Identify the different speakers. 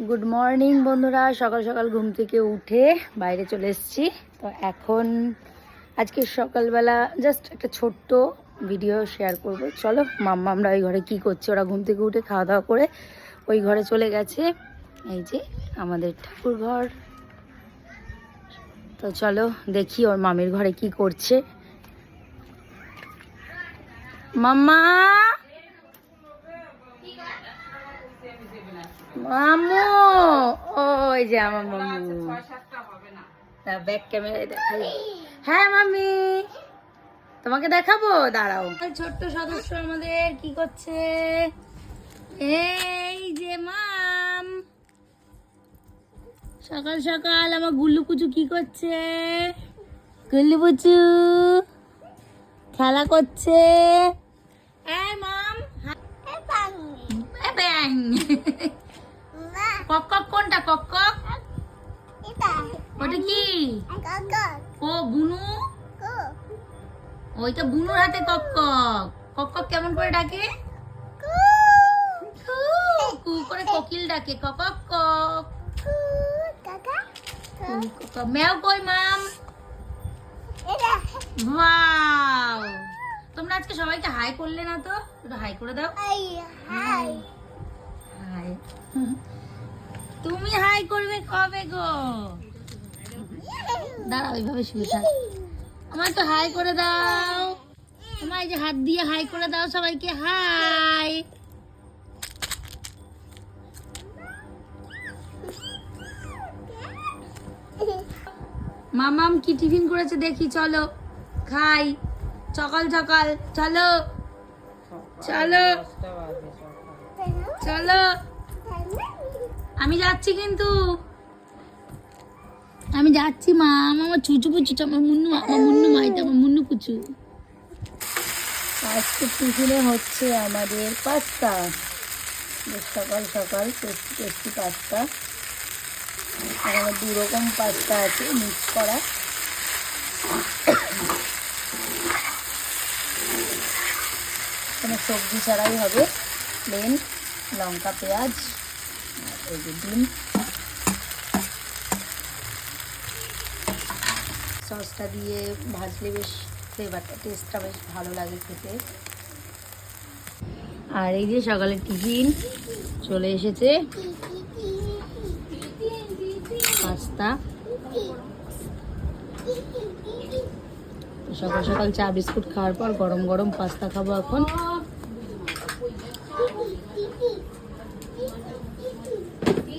Speaker 1: Good morning বন্ধুরা, সকাল সকাল ঘুম থেকে উঠে বাইরে চলে এসেছি। তো এখন আজকে সকালবেলা জাস্ট একটা ছোট্ট ভিডিও শেয়ার করব। চলো আমরা ওই ঘরে কি করছে, ওরা ঘুম থেকে উঠে খাওয়া দাওয়া করে ওই ঘরে চলে গেছে। এই যে আমাদের ঠাকুর ঘর। তো চলো দেখি ওর মামির ঘরে কি করছে। মাম্মা, মামু, ওই যে আমার মামু। ব্যাক ক্যামেরায় দেখাই। হ্যাঁ মামি, তোমাকে দেখাবো, দাঁড়াও। ছোট্ট সদস্য আমাদের কি করছে, এই যে মাম। সকাল সকাল আমার গুল্লু পুচু কি করছে, গুল্লু পুচু খেলা করছে। এই মাম, ব্যাং। কক কক কোনটা, কক কক ওটা কি? ও বুনু, ওইটা বুনুর হাতে কক কক। কক কক কেমন করে ডাকে? কু করে কোকিল ডাকে, কক কক কক। ম্যাও কই মাম? ওয়াও, তোমরা আজকে সবাইকে হাই করলে না তো, একটু হাই করে দাও। হাই, তুমি হাই করবে কবে গো? দাঁড়াও, ওইভাবে শুয়ে থাক। আমার তো হাই করে দাও, তোমার যে হাত দিয়ে হাই করে দাও সবাইকে, হাই। মামাম কি টিফিন করেছে দেখি, চলো খাই সকাল সকাল। চলো চলো চলো, আমি যাচ্ছি কিন্তু, আমি যাচ্ছি মা। আমার চুচু পুচু, আমার মুন্নু মাইতে, আমার মুন্নু পুচু। আজকে টিফিনে হচ্ছে আমাদের পাস্তা। সকাল সকাল টেস্টি টেস্টি পাস্তা। এখানে 2 রকম পাস্তা আছে মিক্স করা। কোনো সবজি ছাড়াই হবে, প্লেন লঙ্কা পেঁয়াজ আর এই যে ডিম। সসটা দিয়ে ভাজলে বেশ ফ্লেভারটা, টেস্টটা বেশ ভালো লাগে খেতে। আর এই যে সকালের টিফিন চলে এসেছে, পাস্তা। সকাল সকাল চা বিস্কুট খাওয়ার পর গরম গরম পাস্তা খাবো এখন।